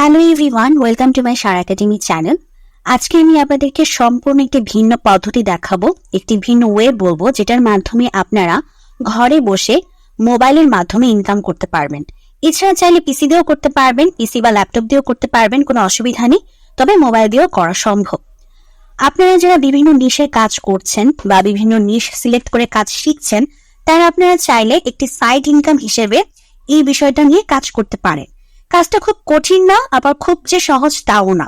Hello everyone, welcome to my Sharah Academy channel. আজকে আমি আপনাদেরকে সম্পূর্ণ একটি ভিন্ন পদ্ধতি দেখাবো, একটি ভিন্ন ওয়ে বলবো, যেটার মাধ্যমে আপনারা ঘরে বসে মোবাইলের মাধ্যমে ইনকাম করতে পারবেন। এছাড়া চাইলে পিসি দিয়েও করতে পারবেন, পিসি বা ল্যাপটপ দিয়েও করতে পারবেন, কোনো অসুবিধা নেই, তবে মোবাইল দিয়েও করা সম্ভব। আপনারা যারা বিভিন্ন নিশে কাজ করছেন বা বিভিন্ন নিশ সিলেক্ট করে কাজ শিখছেন, তারা আপনারা চাইলে একটি সাইড ইনকাম হিসেবে এই বিষয়টা নিয়ে কাজ করতে পারেন। কাজটা খুব কঠিন না, আবার খুব যে সহজ তাও না।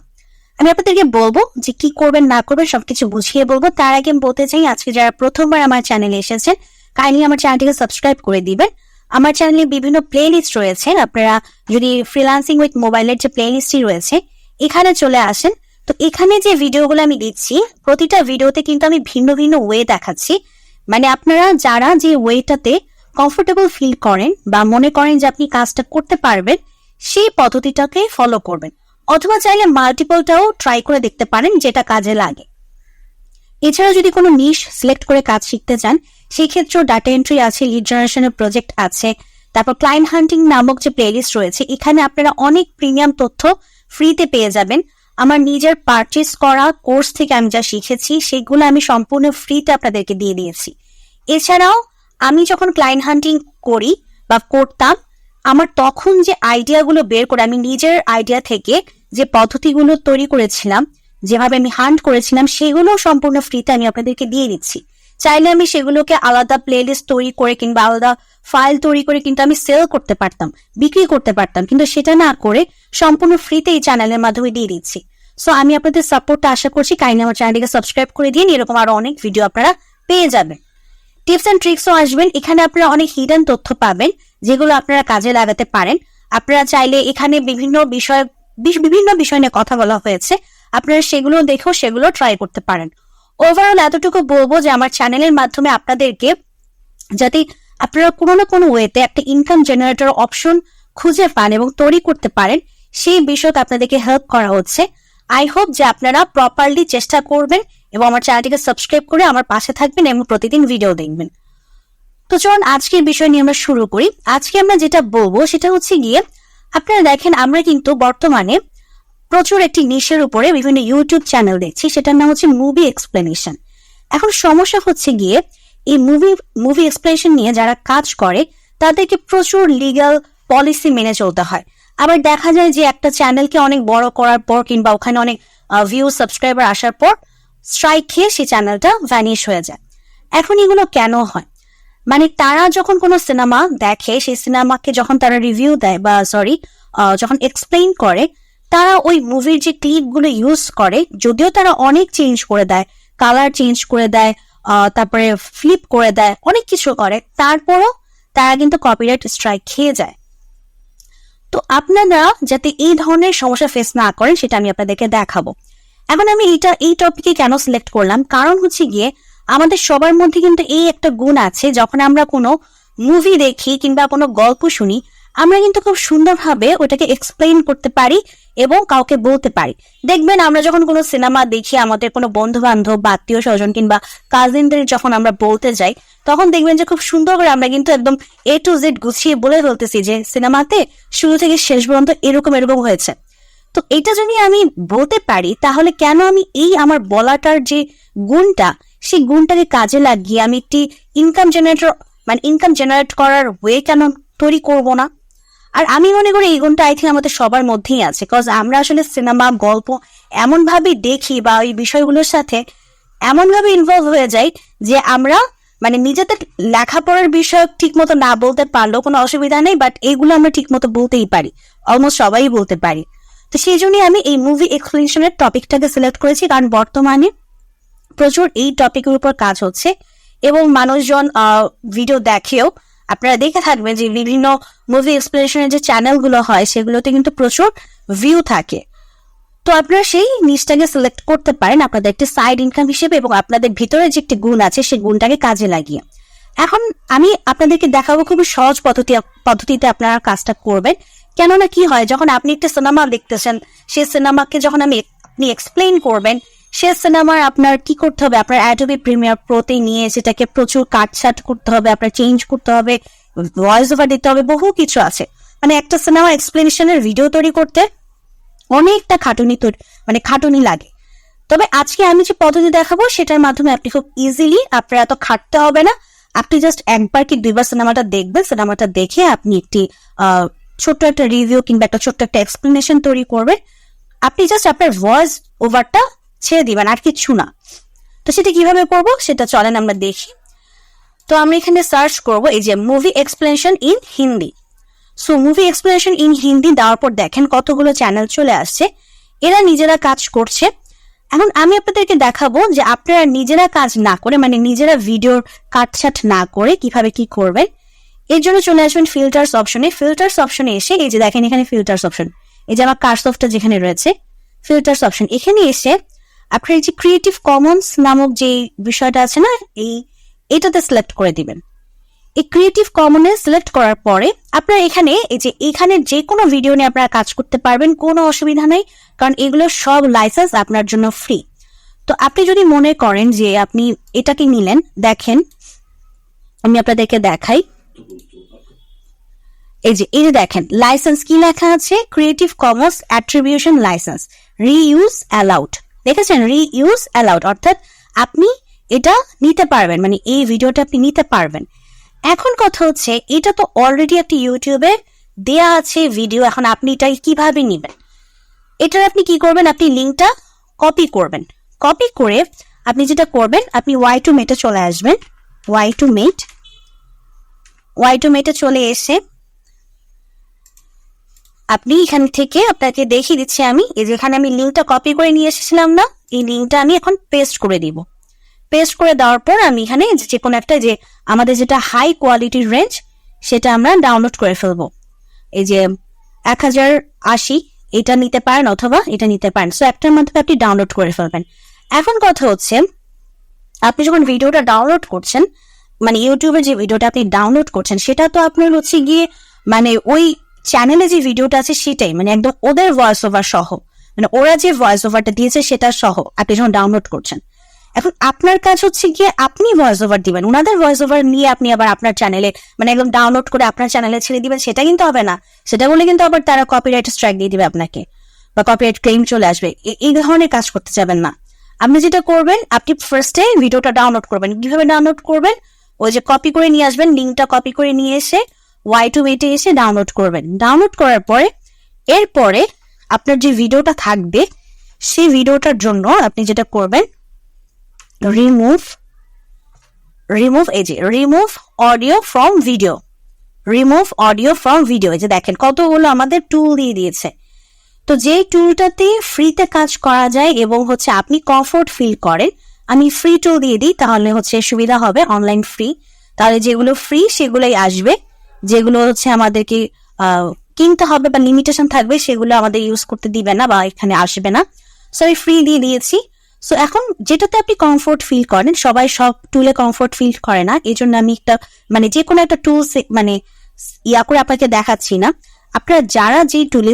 আমি আপনাদেরকে বলবো যে কি করবেন না করবেন সবকিছু বুঝিয়ে বলবো। তার আগে আমি বলতে চাই, আজকে যারা প্রথমবার আমার চ্যানেলে এসেছেন, কাইন্ডলি আমার চ্যানেলটিকে সাবস্ক্রাইব করে দিবেন। আমার চ্যানেলে বিভিন্ন প্লে লিস্ট রয়েছে, আপনারা যদি ফ্রিল্যান্সিং উইথ মোবাইলের যে প্লে লিস্টটি রয়েছে এখানে চলে আসেন। তো এখানে যে ভিডিওগুলো আমি দিচ্ছি, প্রতিটা ভিডিওতে কিন্তু আমি ভিন্ন ভিন্ন ওয়ে দেখাচ্ছি। মানে আপনারা যারা যে ওয়েটাতে কমফোর্টেবল ফিল করেন বা মনে করেন যে আপনি কাজটা করতে পারবেন, সেই পদ্ধতিটাকে ফলো করবেন, অথবা চাইলে মাল্টিপলটাও ট্রাই করে দেখতে পারেন, যেটা কাজে লাগে। এছাড়া যদি কোনো নিশ সিলেক্ট করে কাজ শিখতে চান, সেই ক্ষেত্রেও ডাটা এন্ট্রি আছে, লিড জেনারেশনের প্রজেক্ট আছে, তারপর ক্লায়েন্ট হান্টিং নামক যে প্লেলিস্ট রয়েছে, এখানে আপনারা অনেক প্রিমিয়াম তথ্য ফ্রিতে পেয়ে যাবেন। আমার নিজের পারচেস করা কোর্স থেকে আমি যা শিখেছি সেগুলো আমি সম্পূর্ণ ফ্রিতে আপনাদেরকে দিয়ে দিয়েছি। এছাড়াও আমি যখন ক্লায়েন্ট হান্টিং করি বা করতাম, আমার তখন যে আইডিয়াগুলো বের করে আমি নিজের আইডিয়া থেকে যে পদ্ধতিগুলো তৈরি করেছিলাম, যেভাবে আমি হান্ট করেছিলাম, সেগুলো সম্পূর্ণ ফ্রিতে আমি আপনাদেরকে দিয়ে দিচ্ছি। চাইলে আমি সেগুলোকে আলাদা প্লেলিস্ট তৈরি করে কিংবা আলাদা ফাইল তৈরি করে কিন্তু আমি সেল করতে পারতাম, বিক্রি করতে পারতাম, কিন্তু সেটা না করে সম্পূর্ণ ফ্রিতে এই চ্যানেলের মাধ্যমে দিয়ে দিচ্ছি। সো আমি আপনাদের সাপোর্টটা আশা করছি, কাইন্ডলি আমার চ্যানেলটিকে সাবস্ক্রাইব করে দিন, এরকম আরো অনেক ভিডিও আপনারা পেয়ে যাবেন। টিপস এন্ড ট্রিক্সও আসবেন, এখানে আপনারা অনেক হিডেন তথ্য পাবেন যেগুলো আপনারা কাজে লাগাতে পারেন। আপনারা চাইলে এখানে বিভিন্ন বিষয় নিয়ে কথা বলা হয়েছে, আপনারা সেগুলো দেখেও সেগুলো ট্রাই করতে পারেন। ওভারঅল এতটুকু বলবো যে আমার চ্যানেলের মাধ্যমে আপনাদেরকে যাতে আপনারা কোনো না কোনো ওয়েতে একটা ইনকাম জেনারেটর অপশন খুঁজে পান এবং তৈরি করতে পারেন, সেই বিষয়কে আপনাদেরকে হেল্প করা হচ্ছে। আই হোপ যে আপনারা প্রপারলি চেষ্টা করবেন এবং আমার চ্যানেলটিকে সাবস্ক্রাইব করে আমার পাশে থাকবেন এবং প্রতিদিন ভিডিও দেখবেন। তো চলুন আজকের বিষয় নিয়ে আমরা শুরু করি। আজকে আমরা যেটা বলবো সেটা হচ্ছে গিয়ে, আপনারা দেখেন আমরা কিন্তু বর্তমানে প্রচুর একটি নিশের উপরে বিভিন্ন ইউটিউব চ্যানেল দেখছি, সেটার নাম হচ্ছে মুভি এক্সপ্লেনেশন। এখন সমস্যা হচ্ছে গিয়ে, এই মুভি এক্সপ্লেনেশন নিয়ে যারা কাজ করে তাদেরকে প্রচুর লিগ্যাল পলিসি মেনে চলতে হয়। আবার দেখা যায় যে একটা চ্যানেলকে অনেক বড় করার পর কিংবা ওখানে অনেক ভিউ সাবস্ক্রাইবার আসার পর স্ট্রাইক খেয়ে সেই চ্যানেলটা ভ্যানিশ হয়ে যায়। এখন এগুলো কেন হয়? মানে তারা যখন কোনো সিনেমা দেখে, সেই সিনেমাকে যখন তারা রিভিউ দেয় বা যখন এক্সপ্লেইন করে, তারা ওই মুভির যে ক্লিপগুলো ইউজ করে, যদিও তারা অনেক চেঞ্জ করে দেয়, কালার চেঞ্জ করে দেয়, তারপরে ফ্লিপ করে দেয়, অনেক কিছু করে, তারপরও তারা কিন্তু কপিরাইট স্ট্রাইক খেয়ে যায়। তো আপনারা যাতে এই ধরনের সমস্যা ফেস না করেন সেটা আমি আপনাদেরকে দেখাবো। এখন আমি এই টপিকে কেন সিলেক্ট করলাম, কারণ হচ্ছে গিয়ে আমাদের সবার মধ্যে কিন্তু এই একটা গুণ আছে, যখন আমরা কোনো মুভি দেখি কিংবা কোনো গল্প শুনি, আমরা কিন্তু খুব সুন্দরভাবে ওটাকে এক্সপ্লেইন করতে পারি এবং কাউকে বলতে পারি। দেখবেন আমরা যখন কোনো সিনেমা দেখি, আমাদের কোনো বন্ধু বান্ধব বা আত্মীয় স্বজন কিংবা কাজিনদের যখন আমরা বলতে যাই, তখন দেখবেন যে খুব সুন্দর করে আমরা কিন্তু একদম A to Z গুছিয়ে বলে ফেলতেছি যে সিনেমাতে শুরু থেকে শেষ পর্যন্ত এরকম এরকম হয়েছে। তো এটা যদি আমি বলতে পারি, তাহলে কেন আমি এই আমার বলাটার যে গুণটা, সেই গুণটাকে কাজে লাগিয়ে আমি একটি ইনকাম জেনারেট করার ওয়ে কেন তৈরি করব না? আর আমি মনে করি এই গুণটা আই থিঙ্ক আমাদের সবার মধ্যেই আছে, কজ আমরা আসলে সিনেমা গল্প এমন ভাবে দেখি বা ওই বিষয়গুলোর সাথে এমন ভাবে ইনভলভ হয়ে যাই যে আমরা নিজেদের লেখাপড়ার বিষয় ঠিক মতো না বলতে পারলেও কোনো অসুবিধা নেই, বাট এইগুলো আমরা ঠিক মতো বলতেই পারি, অলমোস্ট সবাই বলতে পারি। তো সেই জন্যই আমি এই মুভি এক্সপ্লেনেশনের টপিকটাকে সিলেক্ট করেছি, কারণ বর্তমানে প্রচুর এই টপিকের উপর কাজ হচ্ছে এবং মানুষজন ভিডিও দেখেও। আপনারা দেখে থাকবেন যে বিভিন্ন মুভি এক্সপ্লেনেশনের যে চ্যানেলগুলো হয়, সেগুলোতে কিন্তু প্রচুর ভিউ থাকে। তো আপনারা সেই নিশটাকে সিলেক্ট করতে পারেন আপনাদের একটি সাইড ইনকাম হিসেবে এবং আপনাদের ভিতরে যে একটি গুণ আছে সেই গুণটাকে কাজে লাগিয়ে। এখন আমি আপনাদেরকে দেখাবো খুবই সহজ পদ্ধতিতে আপনারা কাজটা করবেন। কেননা কি হয়, যখন আপনি একটা সিনেমা দেখতেছেন, সেই সিনেমাকে যখন আপনি এক্সপ্লেইন করবেন, সে সিনেমার আপনার কি করতে হবে, আপনার অ্যাডোবি প্রিমিয়ার প্রোতে নিয়ে সেটাকে প্রচুর কাটছাট করতে হবে, আপনার চেঞ্জ করতে হবে, ভয়েস ওভার দিতে হবে, বহু কিছু আছে। একটা সিনেমা এক্সপ্লেনেশনের ভিডিও তৈরি করতে অনেকটা খাটুনি লাগে। তবে আজকে আমি যে পদ্ধতি দেখাবো সেটার মাধ্যমে আপনি খুব ইজিলি, আপনার এত খাটতে হবে না, আপনি জাস্ট একবার কি দুইবার সিনেমাটা দেখবেন, সিনেমাটা দেখে আপনি একটি ছোট্ট একটা রিভিউ কিংবা একটা ছোট্ট একটা এক্সপ্লেনেশন তৈরি করবেন। আপনি জাস্ট আপনার ভয়েস ওভারটা ছেড়ে দিবেন, আর কিছু না। তো সেটা কিভাবে করবো সেটা চলেন আমরা দেখি। তো আমরা এখানে সার্চ করব এই যে movie explanation in Hindi. So movie explanation in Hindi দেওয়ার পর দেখেন কতগুলো চ্যানেল চলে আসছে, এরা নিজেরা কাজ করছে। এখন আমি আপনাদেরকে দেখাবো যে আপনারা নিজেরা কাজ না করে, মানে নিজেরা ভিডিওর কাটছাট না করে কিভাবে কি করবেন। এর জন্য চলে আসবেন ফিল্টার্স অপশনে। ফিল্টার্স অপশনে এসে এই যে দেখেন এখানে ফিল্টার্স অপশন, এই যে আমার কার্সফটা যেখানে রয়েছে ফিল্টার্স অপশন, এখানে এসে আপনার এই যে ক্রিয়েটিভ কমন্স নামক যে বিষয়টা আছে না, এটাতে সিলেক্ট করে দিবেন। এই ক্রিয়েটিভ কমনে সিলেক্ট করার পরে আপনারা এখানে এখানে যে কোনো ভিডিও নিয়ে আপনারা কাজ করতে পারবেন, কোনো অসুবিধা নেই, কারণ এগুলো সব লাইসেন্স আপনার জন্য ফ্রি। তো আপনি যদি মনে করেন যে আপনি এটাকে নিলেন, দেখেন আমি আপনাদেরকে দেখাই, এই যে দেখেন লাইসেন্স কি লেখা আছে, creative Commons attribution licence, reuse allowed. দেখেছেন, রিইউজ অ্যালাউড, অর্থাৎ আপনি এটা নিতে পারবেন, মানে এই ভিডিওটা আপনি নিতে পারবেন। এখন কথা হচ্ছে এটা তো অলরেডি একটা ইউটিউবে দেয়া আছে ভিডিও, এখন আপনি এটা কিভাবে নিবেন? এটার আপনি কি করবেন, আপনি লিঙ্কটা কপি করবেন। কপি করে আপনি যেটা করবেন, আপনি Y2Mate চলে আসবেন। Y2Mate চলে এসে আপনি এখান থেকে আপনাকে দেখিয়ে দিচ্ছি আমি, এই যেখানে আমি লিঙ্কটা কপি করে নিয়ে এসেছিলাম না, এই লিঙ্কটা আমি এখন পেস্ট করে দিব। পেস্ট করে দেওয়ার পর আমি এখানে যে কোনো একটা যে আমাদের যেটা হাই কোয়ালিটির রেঞ্জ সেটা আমরা ডাউনলোড করে ফেলবো। এই যে 1080 এটা নিতে পারেন অথবা এটা নিতে পারেন। সো একটার মাধ্যমে আপনি ডাউনলোড করে ফেলবেন। এখন কথা হচ্ছে আপনি যখন ভিডিওটা ডাউনলোড করছেন, মানে ইউটিউবে যে ভিডিওটা আপনি ডাউনলোড করছেন সেটা তো আপনার হচ্ছে গিয়ে মানে ওই চ্যানেলে যে ভিডিওটা আছে সেটাই, মানে একদম ওদের ভয়েস ওভার সহ, মানে ওরা যে ভয়েস ওভারটা দিয়েছে সেটা সহ আপনি যখন ডাউনলোড করছেন। এখন আপনার কাজ হচ্ছে গিয়ে আপনি ভয়েস ওভার দিবেন, ওনাদের ভয়েস ওভার নিয়ে আপনি আবার আপনার চ্যানেলে মানে একদম ডাউনলোড করে আপনার চ্যানেলে ছেড়ে দিবেন, সেটা কিন্তু হবে না। সেটা বলে কিন্তু আবার তারা কপিরাইট স্ট্রাইক দিয়ে দিবে আপনাকে, বা কপিরাইট ক্লেম চলে আসবে। এই ধরনের কাজ করতে যাবেন না। আপনি যেটা করবেন, আপনি ফার্স্টে ভিডিওটা ডাউনলোড করবেন। কিভাবে ডাউনলোড করবেন, ওই যে কপি করে নিয়ে আসবেন, লিঙ্কটা কপি করে নিয়ে এসে Y2Mate এসে ডাউনলোড করবেন। ডাউনলোড করার পরে এরপরে আপনার যে ভিডিওটা থাকবে সেই ভিডিওটার জন্য আপনি যেটা করবেন, রিমুভ অডিও ফ্রম ভিডিও, এই যে দেখেন কতগুলো আমাদের টুল দিয়ে দিয়েছে। তো যে টুলটাতে ফ্রিতে কাজ করা যায় এবং হচ্ছে আপনি কমফোর্ট ফিল করেন, আমি ফ্রি টুল দিয়ে দিই, তাহলে হচ্ছে সুবিধা হবে, অনলাইন ফ্রি। তাহলে যেগুলো ফ্রি সেগুলোই আসবে, যেগুলো হচ্ছে আমাদেরকে কিনতে হবে বা লিমিটেশন থাকবে সেগুলো আমাদের ইউজ করতে দিবে না বা এখানে আসবে না। সো আমি ফ্রি দিয়ে দিয়েছি। সো এখন যেটাতে আপনি কমফোর্ট ফিল করেন, সবাই সব টুলে কমফোর্ট ফিল করে না, এই জন্য আমি একটা মানে যে কোনো একটা টুল মানে করে আপনাকে দেখাচ্ছি না। আপনারা যারা যে টুলে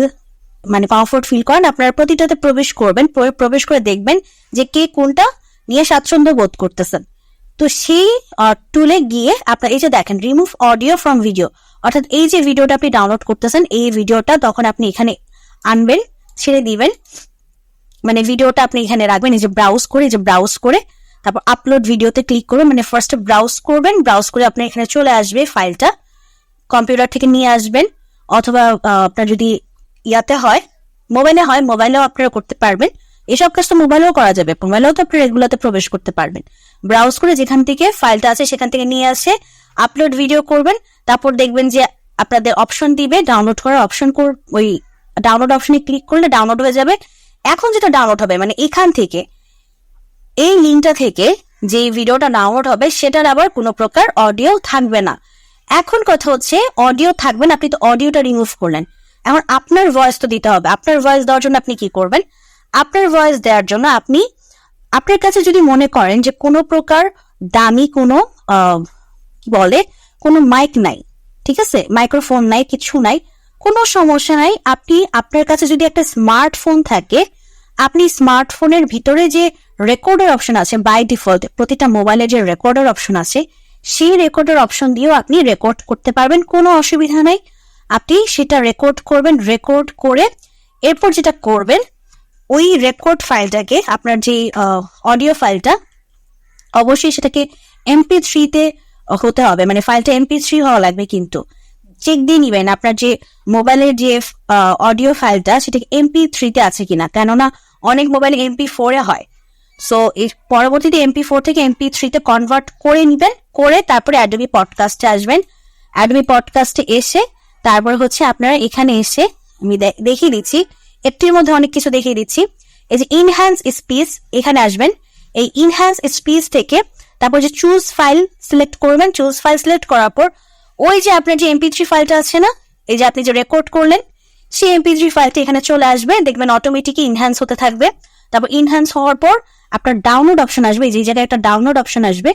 মানে কমফোর্ট ফিল করেন আপনারা প্রতিটাতে প্রবেশ করবেন, প্রবেশ করে দেখবেন যে কে কোনটা নিয়ে স্বাচ্ছন্দ্য বোধ করতেছেন। তো সেই টুলে গিয়ে আপনার এই যে দেখেন রিমুভ অডিও ফ্রম ভিডিও, অর্থাৎ এই যে ভিডিওটা আপনি ডাউনলোড করতেছেন এই ভিডিওটা তখন আপনি এখানে আনবেন, ছেড়ে দিবেন, মানে ভিডিওটা আপনি এখানে রাখবেন। এই যে ব্রাউজ করে তারপর আপলোড ভিডিওতে ক্লিক করবেন, মানে ফার্স্ট ব্রাউজ করবেন, ব্রাউজ করে আপনার এখানে চলে আসবে, ফাইলটা কম্পিউটার থেকে নিয়ে আসবেন, অথবা আপনার যদি ইয়াতে হয় মোবাইলেও আপনারা করতে পারবেন। এসব কাজ তো মোবাইলেও করা যাবে, মোবাইলেও তো আপনি এগুলোতে প্রবেশ করতে পারবেন। ব্রাউজ করে যেখান থেকে ফাইলটা আছে সেখান থেকে নিয়ে আসে আপলোড ভিডিও করবেন, তারপর দেখবেন যে আপনাদের অপশন দিবে ডাউনলোড করার অপশন, ওই ডাউনলোড অপশনে ক্লিক করলে ডাউনলোড হয়ে যাবে। এখন যেটা ডাউনলোড হবে মানে এখান থেকে এই লিঙ্কটা থেকে যে ভিডিওটা ডাউনলোড হবে সেটার আবার কোনো প্রকার অডিও থাকবে না। এখন কথা হচ্ছে অডিও থাকবে না, আপনি তো অডিওটা রিমুভ করলেন, এখন আপনার ভয়েস তো দিতে হবে। আপনার ভয়েস দেওয়ার জন্য আপনি কি করবেন, আপনার ভয়েস দেওয়ার জন্য আপনি আপনার কাছে যদি মনে করেন যে কোনো প্রকার দামি কোনো কি বলে কোনো মাইক নাই, ঠিক আছে, মাইক্রোফোন নাই, কিছু নাই, কোনো সমস্যা নাই। আপনি আপনার কাছে যদি একটা স্মার্টফোন থাকে, আপনি স্মার্টফোনের ভিতরে যে রেকর্ডার অপশন আছে বাই ডিফল্ট প্রতিটা মোবাইলে যে রেকর্ডার অপশন আছে সেই রেকর্ডার অপশন দিয়েও আপনি রেকর্ড করতে পারবেন, কোনো অসুবিধা নাই। আপনি সেটা রেকর্ড করবেন, রেকর্ড করে এরপর যেটা করবেন, ওই রেকর্ড ফাইলটাকে, আপনার যে অডিও ফাইলটা, অবশ্যই সেটাকে MP3 তে হতে হবে, মানে ফাইলটা MP3 হওয়া লাগবে। কিন্তু চেক দিয়ে নিবেন আপনার যে মোবাইলের যে অডিও ফাইলটা সেটা MP3 তে আছে কিনা, কেননা অনেক মোবাইলে MP4 এ হয়। সো এর পরবর্তীতে MP4 থেকে MP3 তে কনভার্ট করে নিবেন, করে তারপরে অ্যাডোবি পডকাস্টে আসবেন। অ্যাডোবি পডকাস্টে এসে তারপর হচ্ছে আপনারা এখানে এসে, আমি দেখিয়ে দিচ্ছি, একটির মধ্যে অনেক কিছু দেখিয়ে দিচ্ছি। এই যে ইনহ্যান্স স্পিচ, এখানে আসবেন। এই ইনহ্যান্স স্পিচ থেকে তারপর যে চুজ ফাইল সিলেক্ট করবেন। চুজ ফাইল সিলেক্ট করার পর ওই যে আপনার যে MP3 ফাইলটা আছে না, এই যে আপনি যে রেকর্ড করলেন, সেই MP3 ফাইলটা এখানে চলে আসবে। দেখবেন অটোমেটিকই ইনহ্যান্স হতে থাকবে। তারপর ইনহ্যান্স হওয়ার পর আপনার ডাউনলোড অপশন আসবে। যে জায়গায় একটা ডাউনলোড অপশন আসবে,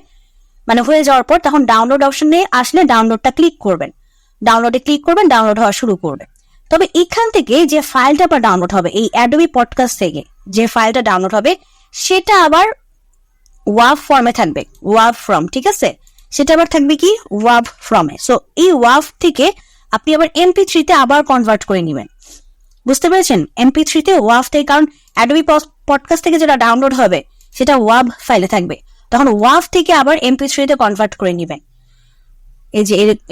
মানে হয়ে যাওয়ার পর তখন ডাউনলোড অপশনে আসলে ডাউনলোডটা ক্লিক করবেন। ডাউনলোডে ক্লিক করবেন, ডাউনলোড হওয়া শুরু করবে। তবে এখান থেকে যে ফাইলটা আবার ডাউনলোড হবে, এই অ্যাডোবি পডকাস্ট থেকে যে ফাইলটা ডাউনলোড হবে সেটা আবার ওয়াভ ফর্মে থাকবে, ওয়াভ ফর্ম, ঠিক আছে? সেটা আবার থাকবে কি ওয়াভ ফর্মে। সো এই ওয়াভ থেকে আপনি আবার MP3 তে আবার কনভার্ট করে নেবেন। বুঝতে পেরেছেন? MP3 তে ওয়াভ থেকে, কারণ অ্যাডোবি পডকাস্ট থেকে যেটা ডাউনলোড হবে সেটা ওয়াভ ফাইলে থাকবে, তখন ওয়াভ থেকে আবার MP3 তে কনভার্ট করে নেবেন।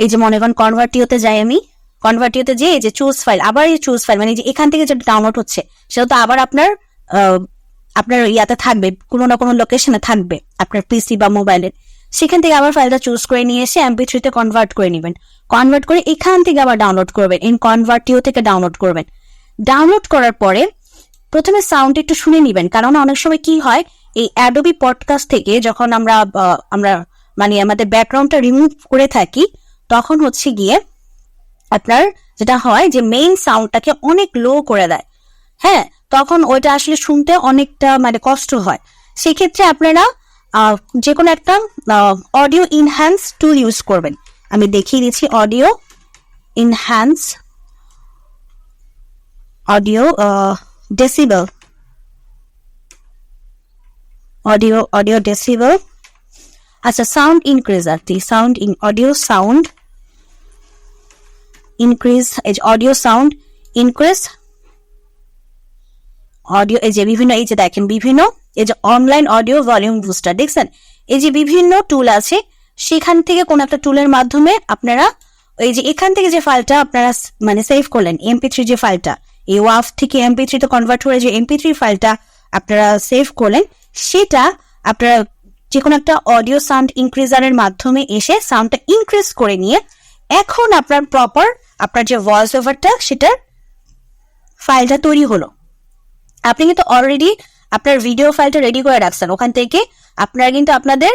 এই যে মনে করেন কনভার্টিওতে যাই আমি, কনভার্টিওতে যে এই যে চুজ ফাইল, আবার এই চুজ ফাইল, মানে যে এখান থেকে যেটা ডাউনলোড হচ্ছে সেটা তো আবার আপনার ইয়াতে থাকবে, কোনো না কোনো লোকেশনে থাকবে আপনার পিসি বা মোবাইলের। সেখান থেকে আবার ফাইলটা চুজ করে নিয়ে এসে MP3 তে কনভার্ট করে নেবেন। কনভার্ট করে এখান থেকে আবার ডাউনলোড করবেন, ইন কনভার্টিও থেকে ডাউনলোড করবেন। ডাউনলোড করার পরে প্রথমে সাউন্ড একটু শুনে নিবেন, কারণ অনেক সময় কি হয়, এই অ্যাডোবি পডকাস্ট থেকে যখন আমরা মানে আমাদের ব্যাকগ্রাউন্ডটা রিমুভ করে থাকি, তখন হচ্ছে গিয়ে আপনার যেটা হয় যে মেইন সাউন্ডটাকে অনেক লো করে দেয়। হ্যাঁ, তখন ওইটা আসলে শুনতে অনেকটা মানে কষ্ট হয়। সেক্ষেত্রে আপনারা যে কোনো একটা অডিও ইনহ্যান্স টুল ইউজ করবেন। আমি দেখিয়ে দিচ্ছি, audio enhance, audio decibel, audio decibel. আচ্ছা, sound increaser, sound audio sound increase, এই যে অডিও সাউন্ড ইনক্রিজ অডিও, এই যে বিভিন্ন, এই যে দেখেন বিভিন্ন, এই যে অনলাইন অডিও ভলিউম বুস্টার, দেখছেন? এই যে বিভিন্ন টুল আছে, সেখান থেকে কোন একটা টুলের মাধ্যমে আপনারা এই যে এখান থেকে যে ফাইলটা আপনারা মানে সেভ করলেন, MP3 যে ফাইলটা, এই ওয়াভ থেকে MP3 তে কনভার্ট করে যে MP3 ফাইলটা আপনারা সেভ করলেন, সেটা আপনারা যে কোনো একটা অডিও সাউন্ড ইনক্রিজারের মাধ্যমে এসে সাউন্ডটা ইনক্রিজ করে নিয়ে এখন আপনার প্রপার আপনার যে ভয়েস ওভারটা সেটার ফাইলটা তৈরি হলো। আপনি কিন্তু অলরেডি আপনার ভিডিও ফাইলটা রেডি করে রাখছেন, ওখান থেকে আপনারা কিন্তু আপনাদের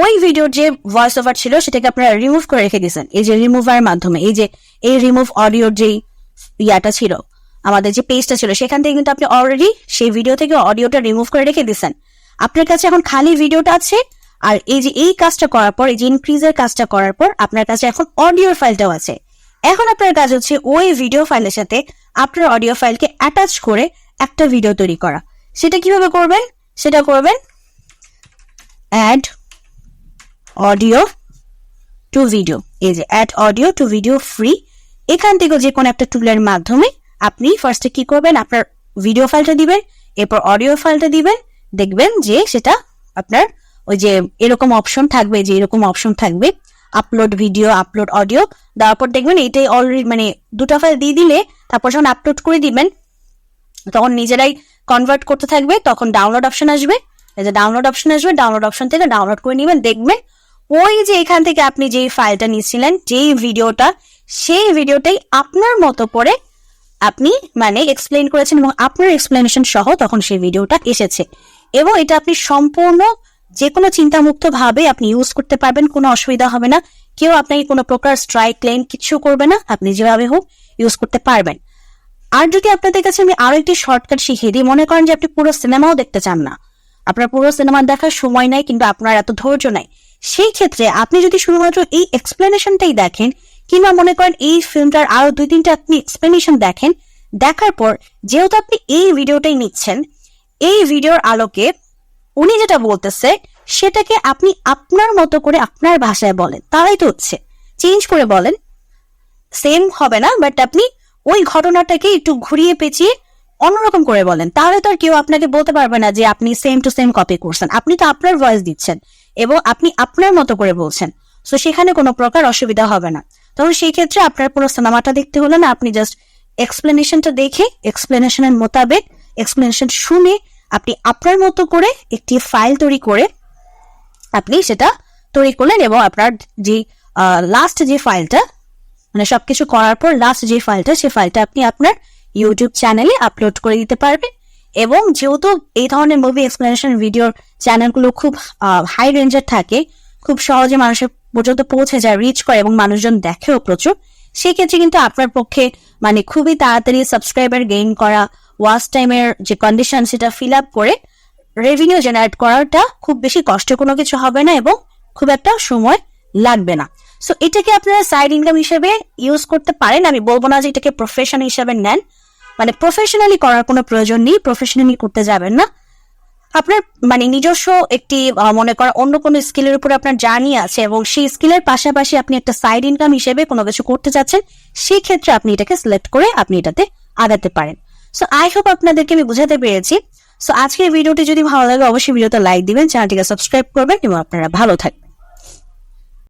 ওই ভিডিওর যে ভয়েস ওভার ছিল সেটাকে আপনারা রিমুভ করে রেখে দিয়েছেন। এই যে রিমুভার মাধ্যমে, এই যে এই রিমুভ অডিওর যে ইয়াটা ছিল, আমাদের যে পেজটা ছিল, সেখান থেকে কিন্তু আপনি অলরেডি সেই ভিডিও থেকে অডিওটা রিমুভ করে রেখে দিয়েছেন। আপনার কাছে এখন খালি ভিডিওটা আছে, আর এই যে এই কাজটা করার পর, এই যে ইনক্রিজের কাজটা করার পর আপনার কাছে এখন অডিওর ফাইলটাও আছে। এখন আপনার কাজ হচ্ছে ওই ভিডিও ফাইলের সাথে আপনার অডিও ফাইলকে অ্যাটাচ করে একটা ভিডিও তৈরি করা। সেটা কিভাবে করবেন? সেটা করবেন অ্যাড অডিও টু ভিডিও, এই যে add audio to video free. এখান থেকে যে কোনো একটা টুলের মাধ্যমে আপনি ফার্স্টে কি করবেন, আপনার ভিডিও ফাইলটা দিবেন, এরপর অডিও ফাইলটা দিবেন। দেখবেন যে সেটা আপনার ওই যে এরকম অপশন থাকবে, যে এরকম অপশন থাকবে আপলোড ভিডিও, আপলোড অডিও, দেওয়ার পর দেখবেন এইটাই অলরেডি মানে দুটা ফাইল দিয়ে দিলে তারপর যখন আপলোড করে দিবেন তখন নিজেরাই কনভার্ট করতে থাকবে। তখন ডাউনলোড অপশন আসবে, এই যে ডাউনলোড অপশন আসবে, ডাউনলোড অপশন থেকে ডাউনলোড করে নেবেন। দেখবেন ওই যে এখান থেকে আপনি যেই ফাইলটা নিয়েছিলেন, যেই ভিডিওটা, সেই ভিডিওটাই আপনার মতো করে আপনি মানে এক্সপ্লেইন করেছেন এবং আপনার এক্সপ্লেনেশন সহ তখন সেই ভিডিওটা এসেছে। এবং এটা আপনি সম্পূর্ণ যে কোনো চিন্তামুক্ত ভাবে আপনি ইউজ করতে পারবেন, কোনো অসুবিধা হবে না। কেউ আপনাকে কোনো প্রকার স্ট্রাইক ক্লেম কিছু করবে না, আপনি যেভাবে হোক ইউজ করতে পারবেন। আর যদি আপনাদের কাছে আমি আরো একটি শর্টকাট শিখিয়ে দিই, মনে করেন যে আপনি পুরো সিনেমাও দেখতে চান না, আপনার পুরো সিনেমা দেখার সময় নাই, কিন্তু আপনার এত ধৈর্য নাই, সেই ক্ষেত্রে আপনি যদি শুধুমাত্র এই এক্সপ্লেনেশনটাই দেখেন, কিংবা মনে করেন এই ফিল্মটার আরো 2-3টা আপনি এক্সপ্লেনেশন দেখেন, দেখার পর যেহেতু আপনি এই ভিডিওটাই নিচ্ছেন, এই ভিডিওর আলোকে উনি যেটা বলতেছে সেটাকে আপনি আপনার মতো করে আপনার ভাষায় বলেন, তারাই তো হচ্ছে চেঞ্জ করে বলেন, সেম হবে না, বাট আপনি ওই ঘটনাটাকে একটু ঘুরিয়ে পেঁচিয়ে অন্যরকম করে বলেন, তাহলে তো আর কেউ আপনাকে বলতে পারবে না যে আপনি সেম টু সেম কপি করছেন। আপনি তো আপনার ভয়েস দিচ্ছেন এবং আপনি আপনার মতো করে বলছেন, সো সেখানে কোনো প্রকার অসুবিধা হবে না। তখন সেই ক্ষেত্রে আপনার পুরো সিনেমাটা দেখতে হলো না, আপনি জাস্ট এক্সপ্লেনেশনটা দেখে এক্সপ্লেনেশনের মোতাবেক এক্সপ্লেনেশন শুনে আপনি আপনার মতো করে একটি ফাইল তৈরি করে আপনি সেটা তৈরি করলেন এবং আপনার যে লাস্ট যে ফাইলটা, মানে সবকিছু করার পর লাস্ট যে ফাইলটা, সেই ফাইলটা আপনি আপনার ইউটিউব চ্যানেলে আপলোড করে দিতে পারবেন। এবং যেহেতু এই ধরনের মুভি এক্সপ্লেনেশন ভিডিওর চ্যানেলগুলো খুব হাই রেঞ্জের থাকে, খুব সহজে মানুষের পর্যন্ত পৌঁছে যায়, রিচ করে এবং মানুষজন দেখেও প্রচুর, সেক্ষেত্রে কিন্তু আপনার পক্ষে মানে খুবই তাড়াতাড়ি সাবস্ক্রাইবার গেইন করা, ওয়াচ টাইমের যে কন্ডিশন সেটা ফিল আপ করে রেভিনিউ জেনারেট করাটা খুব বেশি কষ্ট কোনো কিছু হবে না এবং খুব একটা সময় লাগবে না। সো এটাকে আপনারা সাইড ইনকাম হিসেবে ইউজ করতে পারেন। আমি বলবো না যে এটাকে প্রফেশন হিসেবে নেন, মানে প্রফেশনালি করার কোনো প্রয়োজন নেই, প্রফেশনালি করতে যাবেন না। আপনার মানে নিজস্ব একটি মনে করা অন্য কোনো স্কিলের উপর আপনার জার্নি আছে এবং সেই স্কিলের পাশাপাশি আপনি একটা সাইড ইনকাম হিসেবে কোনো কিছু করতে চাচ্ছেন, সেই ক্ষেত্রে আপনি এটাকে সিলেক্ট করে আপনি এটাতে আগাতে পারেন। সো আই হোপ আপনাদেরকে আমি বুঝাতে পেরেছি। সো আজকের ভিডিওটি যদি ভালো লাগে অবশ্যই ভিডিওতে লাইক দিবেন, চ্যানেলটিকে সাবস্ক্রাইব করবেন এবং আপনারা ভালো থাকবেন।